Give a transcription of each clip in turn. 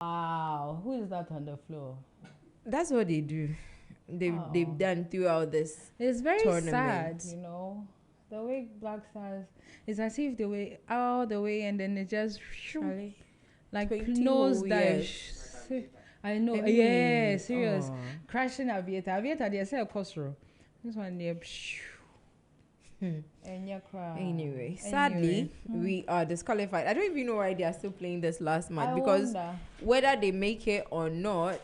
Wow, who is that on the floor? That's what they do. They've done throughout this. It's very tournament. sad, the way Black Stars. It's as if they were all the way and then it just like 20 nose whole dive. I know. Yeah, serious. Crashing Aviator. Aviator, they say a costume. This one there. Anyway, sadly, we are disqualified. I don't even know why they are still playing this last match because whether they make it or not,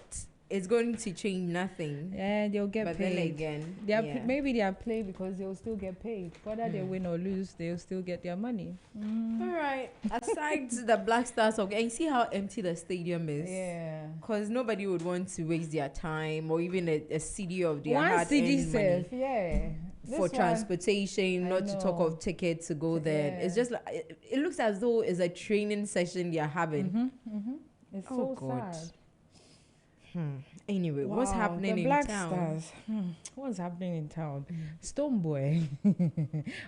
it's going to change nothing. Yeah, they'll get paid. But then again, maybe they are playing because they'll still get paid. Whether they win or lose, they'll still get their money. All right. Aside the Black Stars song, and you see how empty the stadium is. Yeah. Because nobody would want to waste their time or even a CD of their hard-earned money. Yeah. For transportation, not to talk of tickets to go there. Yeah. It's just like it looks as though it's a training session they're having. It's so sad. Anyway, what's happening in Black town? Stars. What's happening in town? Stonebwoy.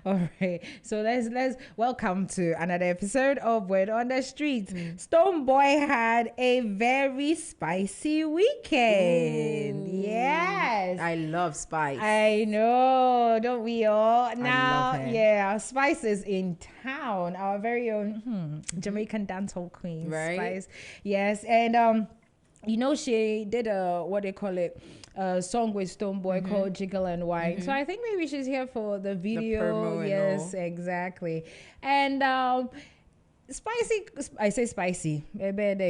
All right. So let's welcome to another episode of Word on the Street. Stonebwoy had a very spicy weekend. Ooh. Yes. I love Spice. I know, don't we all? Now, I love her. Yeah, Spice is in town. Our very own Jamaican dancehall queen, right? Spice. Yes, and she did a song with Stonebwoy called Jiggle and Wine. So I think maybe she's here for the video. Yes, exactly. And spicy.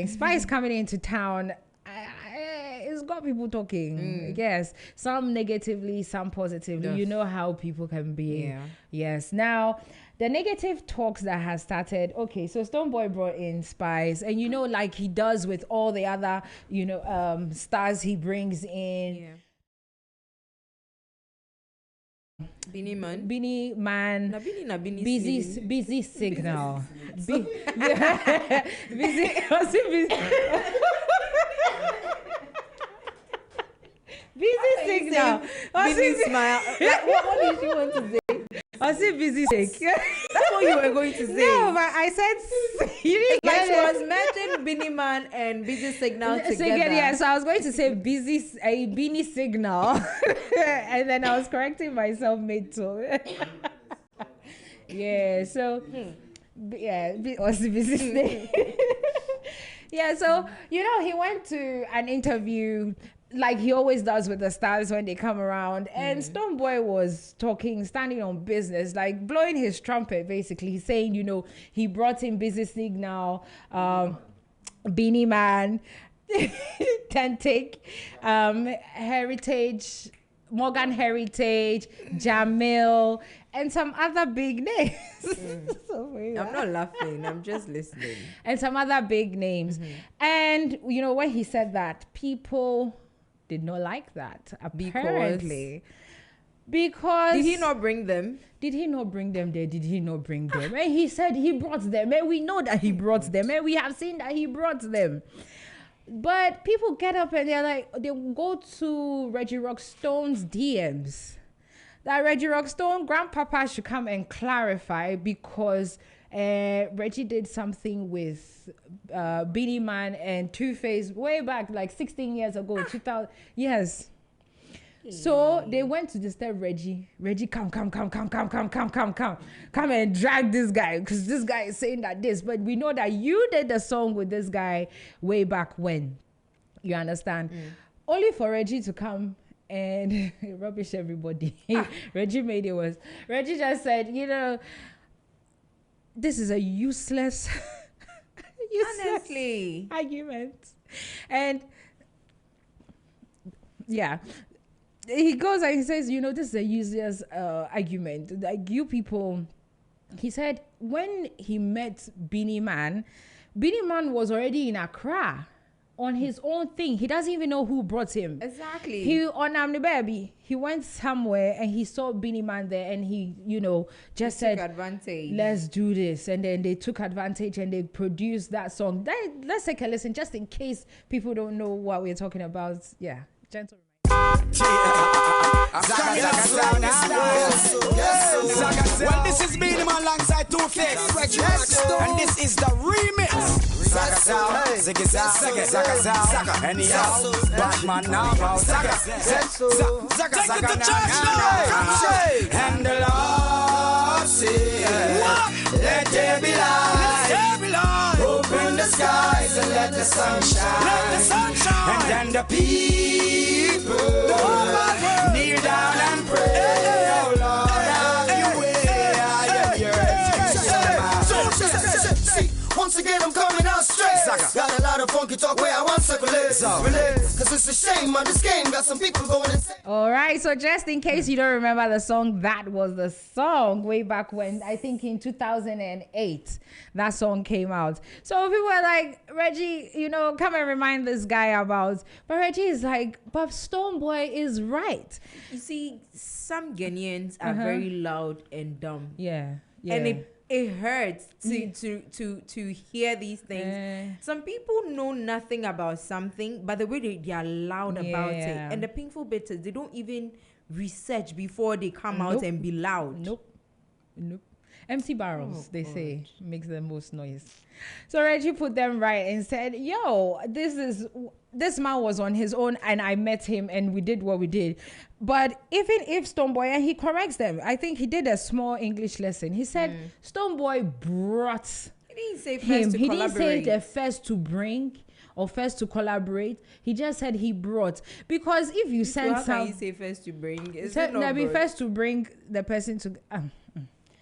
Spice coming into town. It's got people talking. Yes, some negatively, some positively. You know how people can be. Yeah. Yes. Now, the negative talks that has started. Okay, so Stonebwoy brought in Spice, and like he does with all the other, stars he brings in. Yeah. Beanie Man. Busy signal. Busy. Busy signal. Busy smile. What did you want to say? I said busy sick. That's what you were going to say. No, but I said you didn't get it. She was mentioned Beanie Man and Busy Signal together. Yeah, so I was going to say Beanie Signal, and then I was correcting myself mid-to. Yeah. So was the busy thing. Yeah. So he went to an interview, like he always does with the stars when they come around. And Stonebwoy was standing on business, like blowing his trumpet, basically. He's saying, he brought in Busy Signal, Beanie Man, Tentic, Heritage, Morgan Heritage, Jamil, and some other big names. I'm not laughing, I'm just listening. And some other big names. And, when he said that, people did not like that, apparently. Because did he not bring them? Did he not bring them there? Did he not bring them? And he said he brought them. And we know that he brought them. And we have seen that he brought them. But people get up and they're like, they go to Reggie Rockstone's DMs. That Reggie Rockstone, grandpapa should come and clarify because Reggie did something with Beanie Man and Two-Face way back, like 16 years ago, 2000. Yes. So they went to disturb Reggie. Reggie, come and drag this guy because this guy is saying that this. But we know that you did the song with this guy way back when. You understand? Only for Reggie to come and rubbish everybody. Reggie made it worse. Reggie just said, this is a useless honestly argument. And yeah. He goes and he says, this is a useless argument. Like you people, he said when he met Beanie Man was already in Accra on his own thing. He doesn't even know who brought him. Exactly. He went somewhere and he saw Beanie Man there and he, just said, advantage. Let's do this. And then they took advantage and they produced that song. Let's take a listen just in case people don't know what we're talking about. Yeah. Gentlemen. Well, this is Beanie Man alongside Two-Face, and this is the remix. Zaga Zao, Ziggy Zao, Zaga Zao, anyhow, Batman now, Zaga, Zaga, Zaga, and the Lord said, let there be light, open the skies and let the sun shine, and then the people kneel down and pray, oh Lord, have your way, once again I'm coming out straight. Got a lot of funky talk where I want to relate. Cause it's a shame on this game. Got some people going insane. All right, so just in case you don't remember the song, that was the song way back when, I think in 2008, that song came out. So people were like, Reggie, you know, come and remind this guy about. But Reggie is like, but Stonebwoy is right. You see, some Ghanaians are very loud and dumb. Yeah. And it hurts to hear these things. Some people know nothing about something, but the way they are loud about it. And the painful bit is they don't even research before they come out and be loud. Nope. Empty barrels, they say, makes the most noise. So Reggie put them right and said, yo, this man was on his own and I met him and we did what we did. But even if Stonebwoy, and he corrects them, I think he did a small English lesson. He said Stonebwoy brought He didn't say first him. to He collaborate. didn't say the first to bring or first to collaborate. He just said he brought. Because if you send How some... can you say first to bring? Is said, it not be brought? first to bring the person to...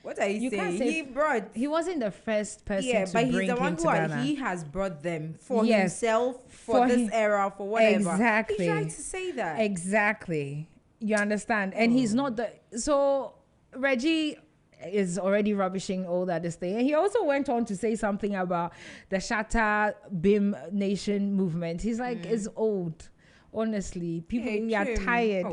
What are you can't saying? say He brought. He wasn't the first person Yeah, to but bring he's the one him who to Ghana. he has brought them for Yes. himself, for For this him. era, for whatever. Exactly. He tried to say that. Exactly. You understand? And he's not the... So Reggie is already rubbishing all that this thing. And he also went on to say something about the Shatta BIM Nation movement. He's like, it's old. Honestly, people we are tired.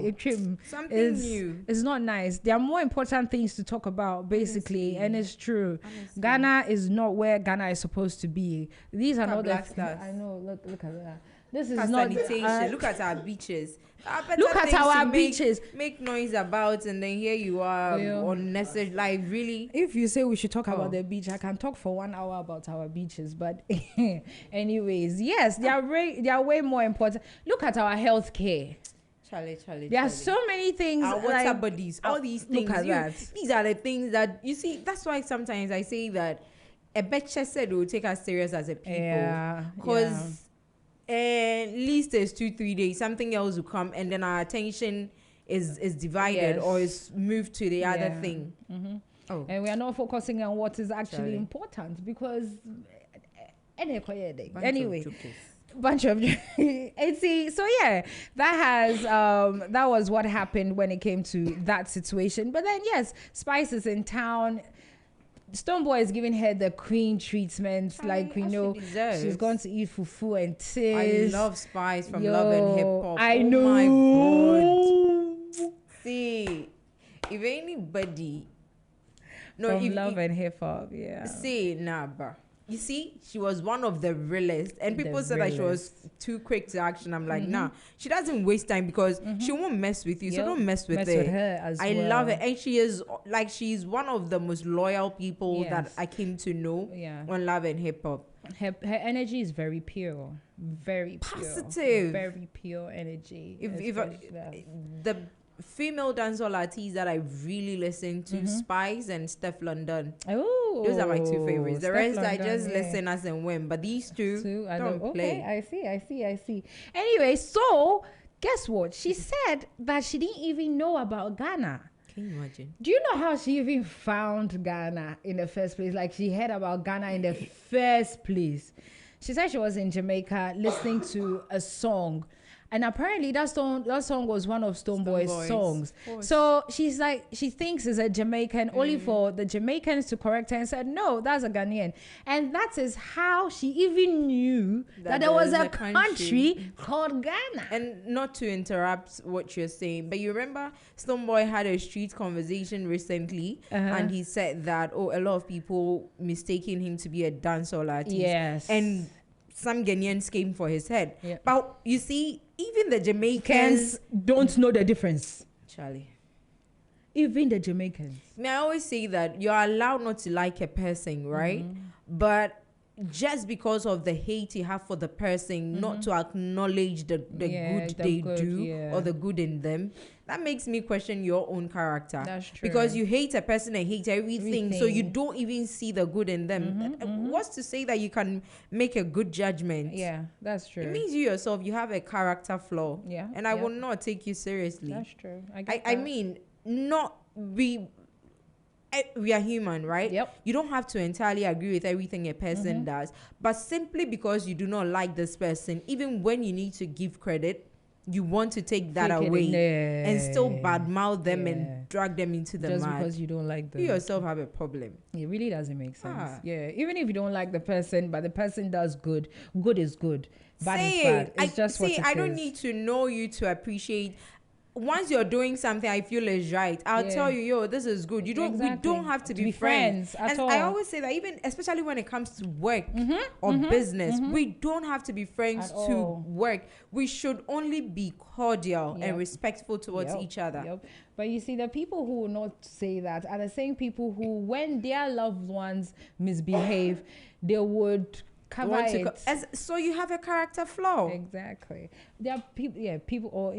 Something new. It's not nice. There are more important things to talk about, basically, and it's true. Honestly. Ghana is not where Ghana is supposed to be. These are not Black the. stars. I know. Look at that. This is Look at not. sanitation. Look at our beaches. Look at our beaches. Make noise about, and then here you are unnecessary. Like really. If you say we should talk about the beach, I can talk for 1 hour about our beaches. But anyways, yes, they are way more important. Look at our healthcare. Charlie. There are so many things. Our water bodies, all these things. Look at that. These are the things that you see. That's why sometimes I say that a betcha said will take us serious as a people. Yeah. Because at least there's 2-3 days, something else will come, and then our attention is divided or is moved to the other thing. Mm-hmm. And we are not focusing on what is actually important because anyway. Bunch of see, so yeah, that was what happened when it came to that situation. But then yes, Spice is in town. Stonebwoy is giving her the queen treatment, like we know she's going to eat fufu and tis. I love Spice from Love and Hip Hop. I know. My God. See, if anybody, from Love and Hip Hop, yeah. See, nah, bro. You see, she was one of the realest, and people said that she was too quick to action. I'm like, nah, she doesn't waste time because she won't mess with you, so don't mess with her as well. I love it, and she's one of the most loyal people that I came to know on Love and Hip Hop. Her energy is very pure, very positive, very pure energy. If the female dancehall artists that I really listen to, Spice and Steph London. Oh, those are my two favorites. The Steph rest London, I just listen as and when. But these two I don't play. Okay, I see. Anyway, so guess what? She said that she didn't even know about Ghana. Can you imagine? Do you know how she even found Ghana in the first place? Like she heard about Ghana in the first place. She said she was in Jamaica listening to a song. And apparently that song was one of Stonebwoy's songs. So she's like, she thinks it's a Jamaican, only for the Jamaicans to correct her and said, no, that's a Ghanaian. And that is how she even knew that there was a country called Ghana. And not to interrupt what you're saying, but you remember Stonebwoy had a street conversation recently, and he said that, a lot of people mistaking him to be a dancehall artist. Yes. And some Ghanaians came for his head. Yeah. But you see, even the Jamaicans don't know the difference. Charlie. Even the Jamaicans. I always say that you're allowed not to like a person, right? But just because of the hate you have for the person, not to acknowledge the good they do or the good in them, that makes me question your own character. That's true. Because you hate a person and hate everything, so you don't even see the good in them. What's to say that you can make a good judgment? Yeah, that's true. It means you yourself, you have a character flaw. Yeah. And I will not take you seriously. That's true. I mean, we are human, right? Yep. You don't have to entirely agree with everything a person does, but simply because you do not like this person, even when you need to give credit, you want to take that away and still badmouth them and drag them into the just mud. Because you don't like them. You yourself have a problem. It really doesn't make sense. Yeah, even if you don't like the person, but the person does good is good. Bad is bad. It's just what it is. I don't need to know you to appreciate. Once you're doing something I feel is right, I'll tell you, yo, this is good. We don't have to be friends at all. I always say that, even especially when it comes to work or business, we don't have to be friends to work. We should only be cordial and respectful towards each other. But you see, the people who will not say that are the same people who, when their loved ones misbehave, they would cover it. So you have a character flaw. Exactly. There are people,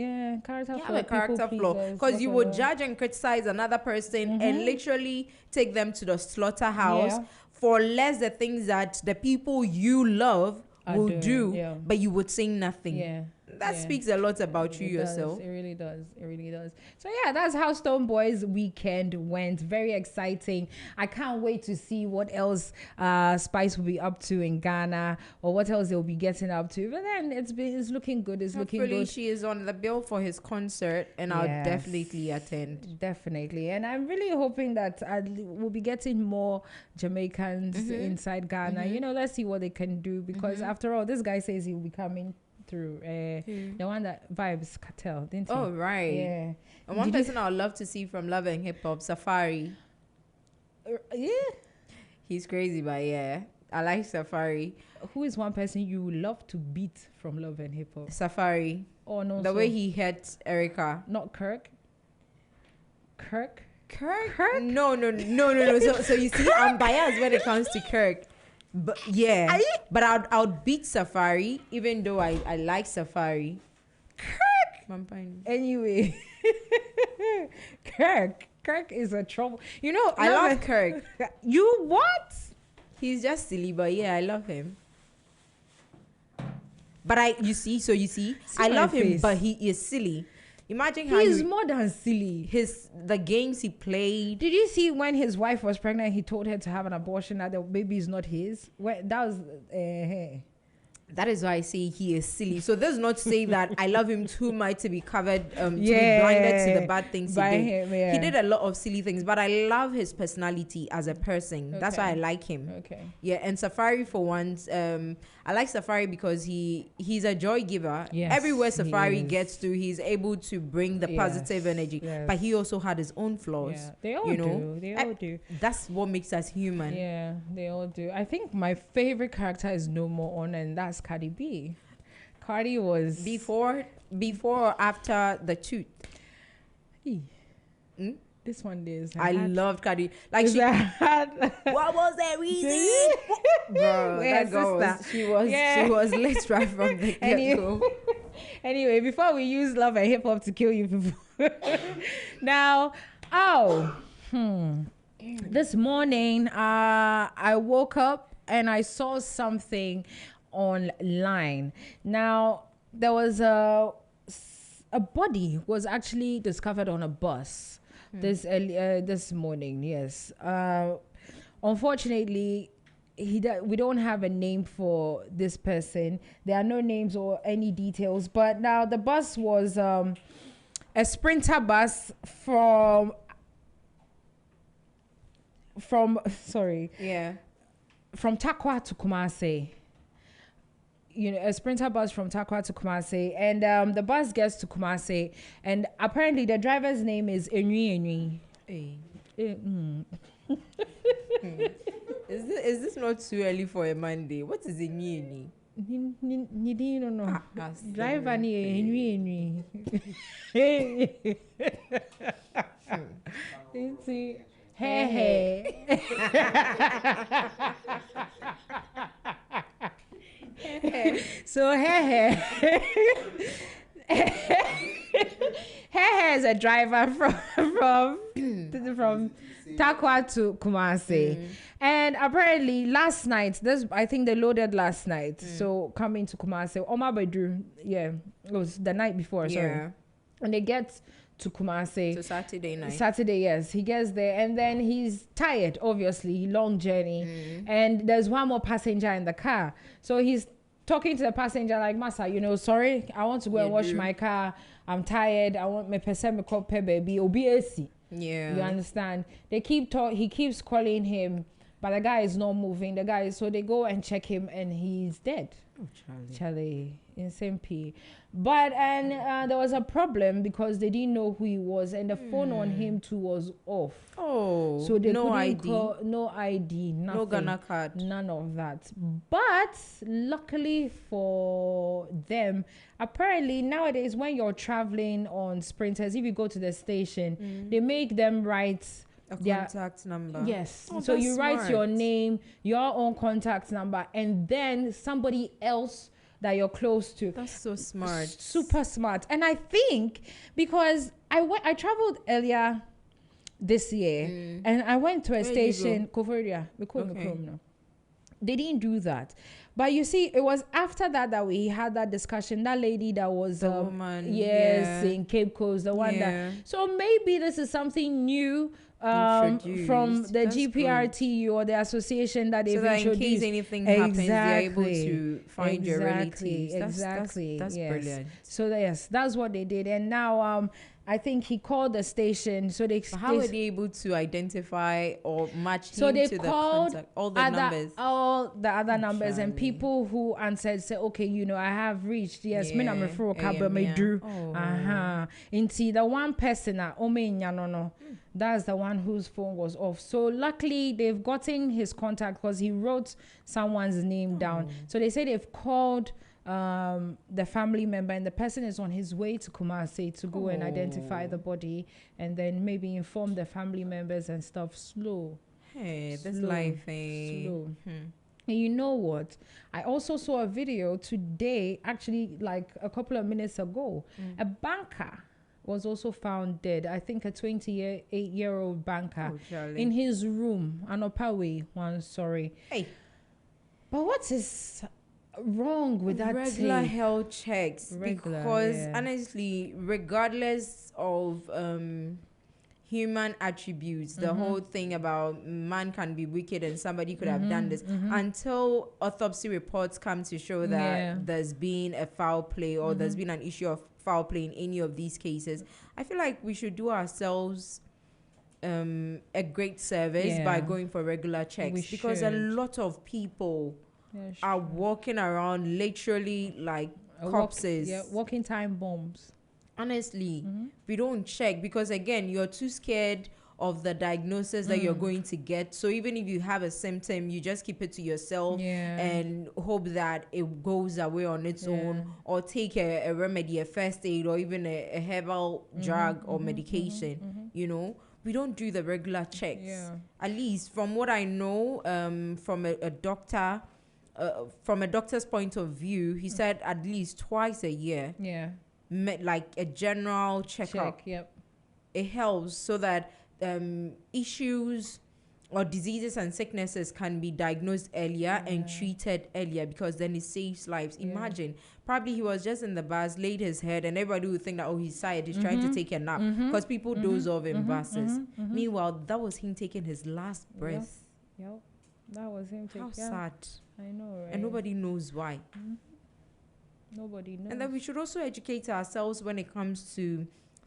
character flaw. You have a character flaw because you would judge and criticize another person and literally take them to the slaughterhouse for less the things that the people you love will do, but you would say nothing. That speaks a lot about you yourself. It really does. It really does. So yeah, that's how Stonebwoy's weekend went. Very exciting. I can't wait to see what else Spice will be up to in Ghana, or what else they'll be getting up to. But then it's looking good. Looking good. She is on the bill for his concert, and I'll definitely attend. Definitely. And I'm really hoping that we'll be getting more Jamaicans inside Ghana. You know, let's see what they can do, because after all, this guy says he will be coming through the one that Vibes Cartel, didn't he? Oh, right. Yeah. And one person I would love to see from Love and Hip Hop, Safari. Yeah. He's crazy, but yeah, I like Safari. Who is one person you would love to beat from Love and Hip Hop? Safari. Oh, no. The way he hit Erica. Not Kirk? Kirk? No. So you see, I'm biased when it comes to Kirk. But yeah, but I'll beat Safari, even though I like Safari. Kirk. Anyway, Kirk is a trouble. You know, I love Kirk. You what? He's just silly, but yeah, I love him. But you see, I love him, but he is silly. Imagine how he's more than silly. The games he played. Did you see when his wife was pregnant, he told her to have an abortion, that the baby is not his? That was that is why I say he is silly. So that's not to say that I love him too much to be covered, to be blinded to the bad things he did. He did a lot of silly things, but I love his personality as a person. That's why I like him. Okay. Yeah, and Safari for once, I like Safari because he's a joy giver. Yes, everywhere Safari gets to, he's able to bring the positive energy. Yes. But he also had his own flaws. Yeah, they all do. They all do. That's what makes us human. Yeah, they all do. I think my favorite character is No More On, and that's Cardi B. Cardi was before or after the tooth. This one is. I loved Cardi. Like what was that reason? Bro, that girl she was lit right from the get-go. Anyway, before we use Love and Hip Hop to kill you people. Now, this morning, I woke up and I saw something online. Now, there was a body was actually discovered on a bus this morning. Yes. Unfortunately, we don't have a name for this person. There are no names or any details. But now the bus was a Sprinter bus from Takwa to Kumasi. You know, a Sprinter bus from Takwa to Kumasi, and the bus gets to Kumasi, and apparently the driver's name is Enwi. Is this not too early for a Monday? What is Enwi? No. Driver ni Enwi. Hey. So hair is a driver from Takwa to Kumasi. And apparently last night, I think they loaded last night. So coming to Kumasi, Omar Badru, it was the night before, sorry. And they get to Kumasi. So Saturday night. Saturday, yes. He gets there and then he's tired, obviously, long journey. And there's one more passenger in the car. So he's talking to the passenger like, Masa, sorry, I want to go and wash my car. I'm tired. I want my person call baby. OBAC. Yeah. You understand? He keeps calling him, but the guy is not moving. So they go and check him and he's dead. Oh, Charlie, insane P. But there was a problem because they didn't know who he was and the phone on him too was off. Oh, so they no couldn't ID, no ID, nothing, no Ghana card, none of that. But luckily for them, apparently nowadays when you're traveling on sprinters, if you go to the station, they make them write a contact number. Yes. So you write your name, your own contact number, and then somebody else that you're close to. That's so smart. Super smart. And I think because I traveled earlier this year and I went to a station, Koforia. They didn't do that. But you see, it was after that we had that discussion. That lady that was the woman, in Cape Coast, the one that. So maybe this is something new from the GPRTU or the association that they've introduced. So that in case anything happens, they're able to find your relatives. That's brilliant. So yes, that's what they did. And now I think he called the station. So how were they able to identify or match him so they to called the contact, all the numbers? All the other numbers, and people who answered said, okay, I have reached. Yes, me na me fro kaba me drew. Into the one person that's the one whose phone was off. So luckily they've gotten his contact because he wrote someone's name down. So they say they've called the family member and the person is on his way to Kumasi to go and identify the body and then maybe inform the family members and stuff. Slow. Hey, this life, slow. And you know what? I also saw a video today, actually like a couple of minutes ago. A banker was also found dead. I think a 28-year-old banker in his room. Anopawe, sorry. Hey. But what is wrong with that regular health checks? Because honestly, regardless of human attributes, the whole thing about man can be wicked and somebody could have done this, until autopsy reports come to show that there's been a foul play or there's been an issue of foul play in any of these cases, I feel like we should do ourselves a great service by going for regular checks, because a lot of people are walking around literally like corpses, walking time bombs. Honestly, we don't check because again, you're too scared of the diagnosis that you're going to get. So even if you have a symptom, you just keep it to yourself and hope that it goes away on its own, or take a remedy, a first aid, or even a herbal drug or medication. We don't do the regular checks. At least from what I know, from a doctor, from a doctor's point of view, he said at least twice a year. Like a general checkup. It helps so that issues or diseases and sicknesses can be diagnosed earlier and treated earlier, because then it saves lives. Imagine, probably he was just in the bus, laid his head, and everybody would think that, he's tired, he's trying to take a nap, because people doze off in buses. Meanwhile, that was him taking his last breath. That was him taking. How sad. I know, right? And nobody knows why. Nobody knows. And then we should also educate ourselves when it comes to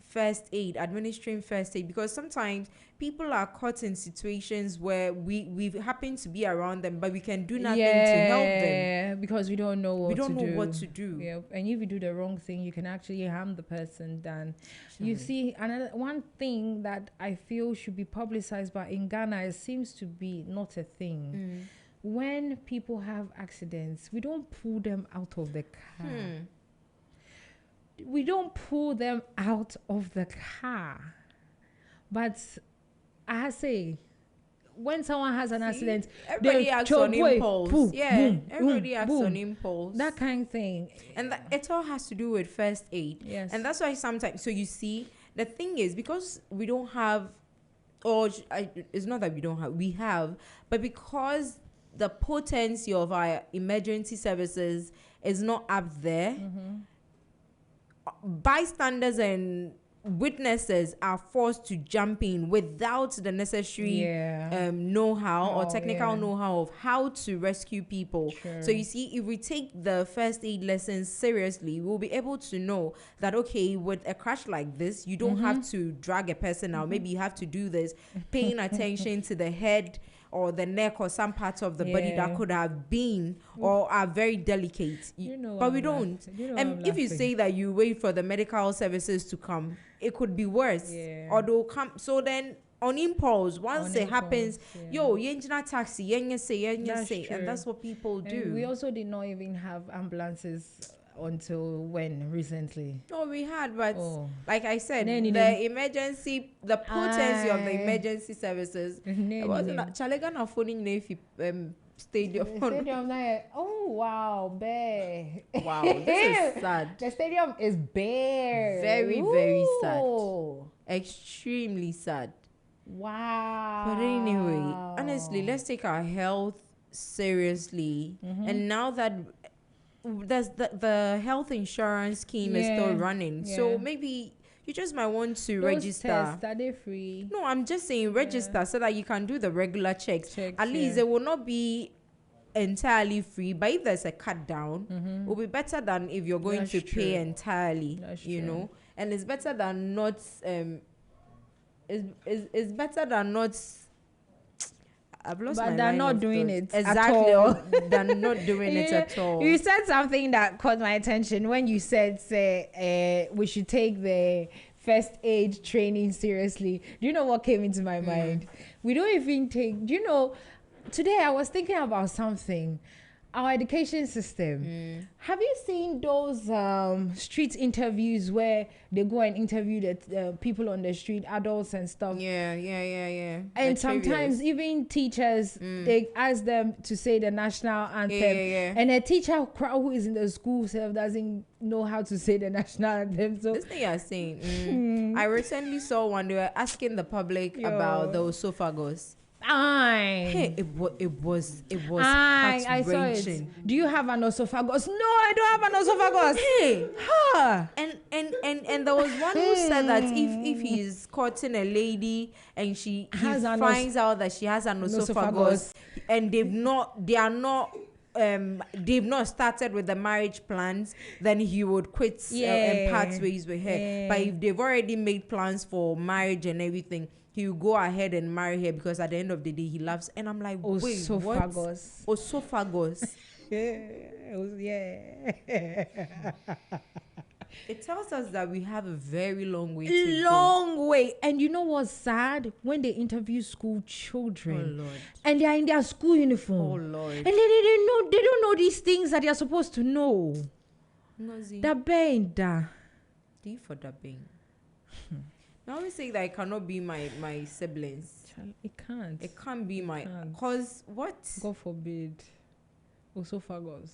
first aid, administering first aid, because sometimes people are caught in situations where we happen to be around them, but we can do nothing to help them because we don't know what to do. And if you do the wrong thing, you can actually harm the person. Then you see, another one thing that I feel should be publicized, but in Ghana it seems to be not a thing. When people have accidents, we don't pull them out of the car. We don't pull them out of the car. But I say, when someone has an accident, everybody acts on impulse. Boom, Everybody acts on impulse. That kind of thing. And it all has to do with first aid. Yes. And that's why sometimes, so you see, the thing is, because we don't have, it's not that we have, but because the potency of our emergency services is not up there, bystanders and witnesses are forced to jump in without the necessary know-how or technical know-how of how to rescue people. So you see, if we take the first aid lessons seriously, we'll be able to know that, okay, with a crash like this, you don't have to drag a person out. Maybe you have to do this, paying attention to the head or the neck or some parts of the body that could have been or are very delicate. But we don't. And if you say that you wait for the medical services to come, it could be worse. Or they'll come. So then on impulse, once it happens, yenjina taxi, say, and that's what people do. And we also did not even have ambulances until when recently. No, we had, but like I said, the potency of the emergency services. It wasn't Chalegana phoning Navy stadium. The stadium, oh wow, bare. Wow, this is sad. The stadium is bare. Very, very sad. Extremely sad. Wow. But anyway, honestly, let's take our health seriously. And now that the health insurance scheme is still running, so maybe you just might want to register. Tests, are they free? No, I'm just saying register so that you can do the regular checks. At least it will not be entirely free, but if there's a cut down, it will be better than if you're going to pay entirely. You know, and it's better than not. It's better than not. I've lost but my they're line not of doing thought. it Exactly. at all. They're not doing it at all. You said something that caught my attention when you said, we should take the first aid training seriously. Do you know what came into my mind? We don't even take. Do you know? Today I was thinking about something. Our education system. Have you seen those street interviews where they go and interview the people on the street, adults and stuff? Yeah. And sometimes even teachers, they ask them to say the national anthem. And a teacher who is in the school self doesn't know how to say the national anthem. So this thing you're saying, I recently saw one. They were asking the public about the esophagus. Hey, it was I saw it. Do you have an esophagus? No, I don't have an esophagus. Hey, huh. And there was one who said that if he's courting a lady and he finds out that she has an esophagus and they've not started with the marriage plans, then he would quit and part ways with her. But if they've already made plans for marriage and everything, he will go ahead and marry her because at the end of the day he loves. And I'm like, wait, esophagus. What? Esophagus. It tells us that we have a very long way to go. Long way. And you know what's sad? When they interview school children, and they are in their school uniform. Oh Lord. And they don't know these things that they are supposed to know. The bend. D for the bang. I always say that it cannot be my siblings. It can't. It can't be cause what? God forbid. Esophagus.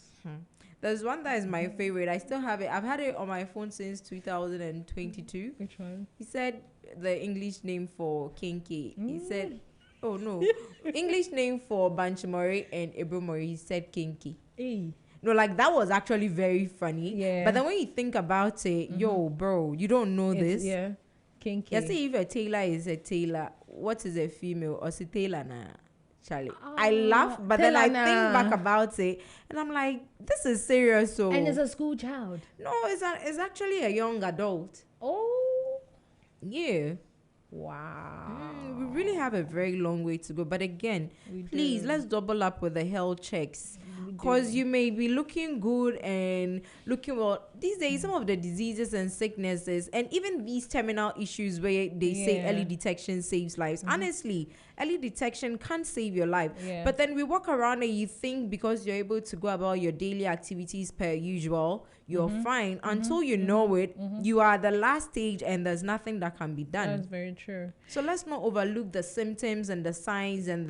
There's one that is my favorite. I still have it. I've had it on my phone since 2022. Which one? He said the English name for Kinky. He said, oh no, English name for Banchimori and Ibromori. He said Kinky. Hey. No, like that was actually very funny. Yeah. But then when you think about it, yo, bro, you don't know this. Yeah. Kinky. You see, if a tailor is a tailor, what is a female? Or a tailor na? Charlie. I laugh, but then I think back about it, and I'm like, this is serious. So and it's a school child. No, it's actually a young adult. Oh, yeah. Wow. We really have a very long way to go. But again, please let's double up with the health checks. Because you may be looking good and looking well. These days, some of the diseases and sicknesses, and even these terminal issues where they say early detection saves lives. Honestly, early detection can't save your life. But then we walk around and you think because you're able to go about your daily activities per usual, you're fine. Until you know it, you are at the last stage and there's nothing that can be done. That's very true. So let's not overlook the symptoms and the signs and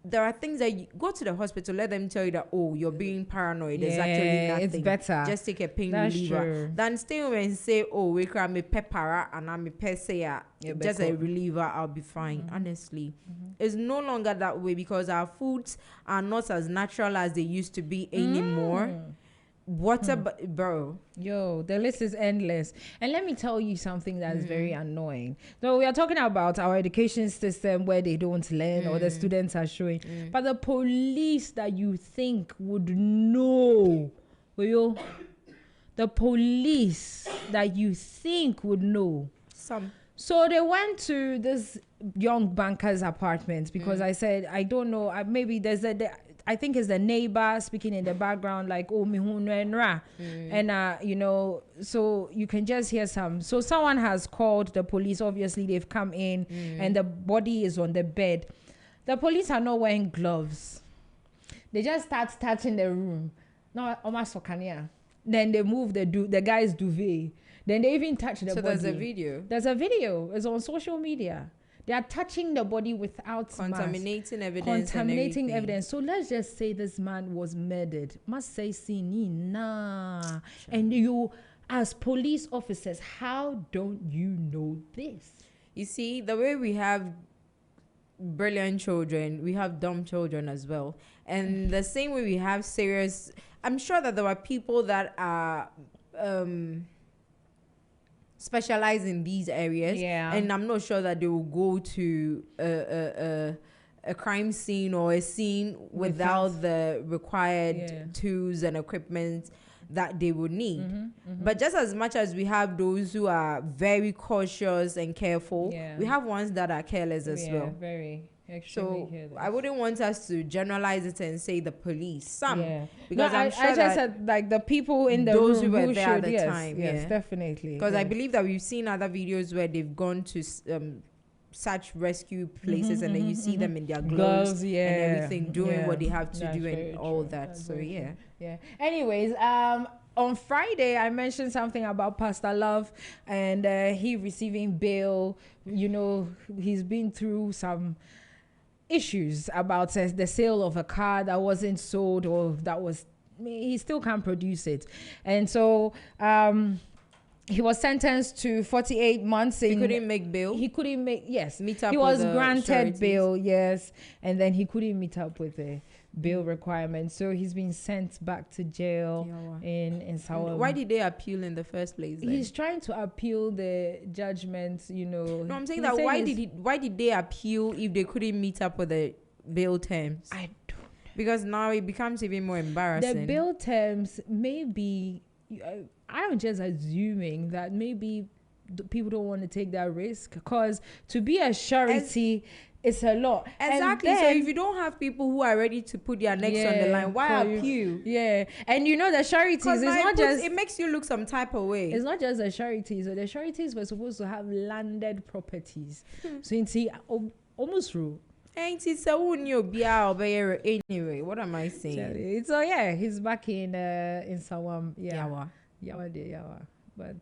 there are things that you go to the hospital, let them tell you that, oh, you're being paranoid. There's actually nothing. It's better. Just take a pain That's reliever. True. Than stay home and say, oh, we can me pepper and I'm a pesaya. Just a reliever, I'll be fine. Honestly. It's no longer that way because our foods are not as natural as they used to be anymore. Water, bro. Yo, the list is endless. And let me tell you something that is very annoying. So we are talking about our education system where they don't learn or the students are showing. But the police that you think would know, the police that you think would know. So they went to this young banker's apartment because I said, I don't know, maybe there's I think it's the neighbor speaking in the background, like, oh, and, you know, so you can just hear some. So someone has called the police. Obviously, they've come in and the body is on the bed. The police are not wearing gloves. They just start touching the room. No, then they move the guy's duvet. Then they even touch the body. So there's a video? There's a video. It's on social media. They are touching the body without contaminating mask. Evidence. Contaminating evidence. So let's just say this man was murdered. Must say, nah. Sure. And you, as police officers, how don't you know this? You see, the way we have brilliant children, we have dumb children as well. And the same way we have serious, I'm sure that there are people that are specialize in these areas, and I'm not sure that they will go to a crime scene or a scene without the required tools and equipment that they would need. But just as much as we have those who are very cautious and careful, we have ones that are careless as well. Very. So I wouldn't want us to generalize it and say the police. Because I'm sure I just said like the people in the those room who were who there at the time. Yes, definitely. Because I believe that we've seen other videos where they've gone to such rescue places and then you see them in their gloves and everything doing what they have to do and all that. So yeah. Anyways, on Friday, I mentioned something about Pastor Love and he receiving bail. You know, he's been through some issues about the sale of a car that wasn't sold or that was, he still can't produce it. And so he was sentenced to 48 months. He couldn't make bail? He couldn't meet up. He was granted bail, and then he couldn't meet up with the bail requirement. So he's been sent back to jail in Sawam. Why did they appeal in the first place then? He's trying to appeal the judgment, you know. No, I'm saying that why did they appeal if they couldn't meet up with the bail terms? I don't know. Because now it becomes even more embarrassing. The bail terms maybe, I'm just assuming that maybe people don't want to take that risk because to be a surety, it's a lot. Exactly. Then, so if you don't have people who are ready to put their necks on the line, why appeal? And you know the sureties, it's not just... It makes you look some type of way. It's not just the sureties. So the sureties were supposed to have landed properties. So it's almost true. Anyway, what am I saying? So he's back in Sawam. Yawa. But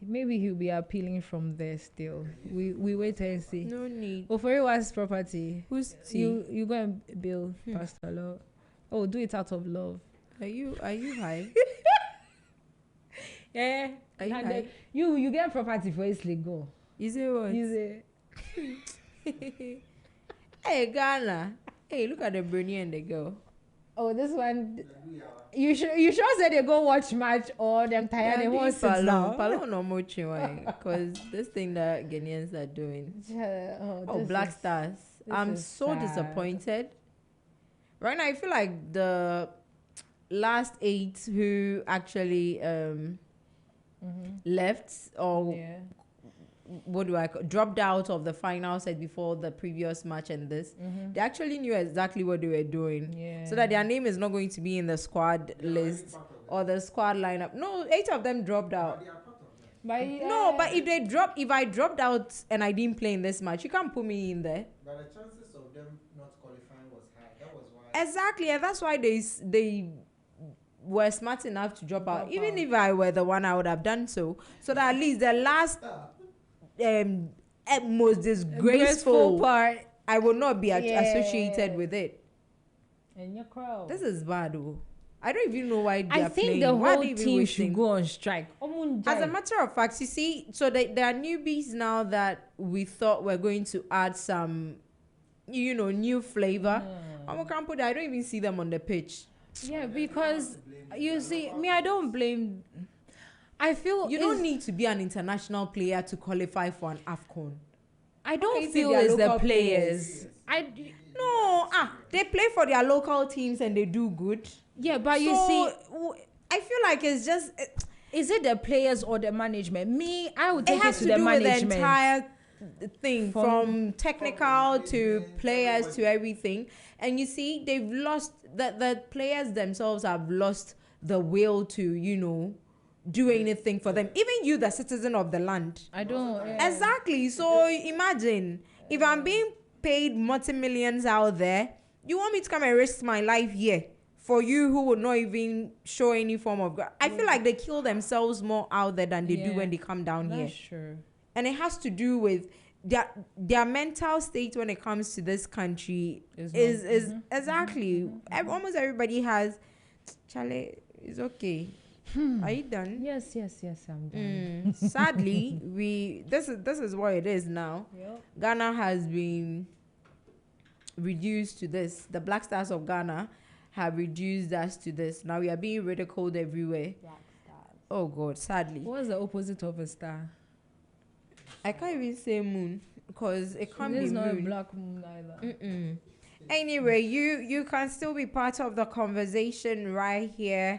maybe he'll be appealing from there still. We wait and see. No need. Oforiwa's property. Who's you go and bill Pastor Law. Oh, do it out of love. Are you high? Yeah. Are you high? You get property for Isley go. Is it what? Is it? Hey Ghana. Hey, look at the Bernie and the girl. Oh, this one. You sure said they go watch match or them tired they won't sit down. No more because this thing that Ghanaians are doing. Black Stars. I'm so disappointed. Right now, I feel like the last 8 who actually left or dropped out of the final set before the previous match and this. They actually knew exactly what they were doing. Yeah. So that their name is not going to be in the squad list or the squad lineup. No, 8 of them dropped out. But No, but if I dropped out and I didn't play in this match, you can't put me in there. But the chances of them not qualifying was high. That was why. Exactly, and that's why they were smart enough to drop out. Even if I were the one, I would have done so. So that at least the last most disgraceful part, I will not be associated with it. And your crowd. This is bad, though. I don't even know why they I are think playing. the Why whole are they even team wasting? should go on strike. As a matter of fact, you see, so there are newbies now that we thought were going to add some, new flavor. I don't even see them on the pitch. Yeah, because you see, me, I don't blame. I feel You don't need to be an international player to qualify for an AFCON. I don't It's feel their it's the local players. They play for their local teams and they do good. Yeah, but you So, see, I feel like it's just is it the players or the management? Me, I would it take it has to to the do with the management. entire thing from technical to players to everything. And you see, they've lost the players themselves have lost the will to do anything for them. Even you, the citizen of the land. I don't. Exactly. So imagine if I'm being paid multi-millions out there, you want me to come and risk my life here for you who would not even show any form of I feel like they kill themselves more out there than they do when they come down here. That's true. And it has to do with their mental state when it comes to this country is exactly almost everybody has. Charlie, it's okay. Are you done? Yes, I'm done. Sadly, this is what it is now. Yep. Ghana has been reduced to this. The Black Stars of Ghana have reduced us to this. Now we are being ridiculed everywhere. Black stars. Oh God, sadly. What's the opposite of a star? I can't even say moon because it can't be It's not a moon. black moon either. Anyway, you can still be part of the conversation right here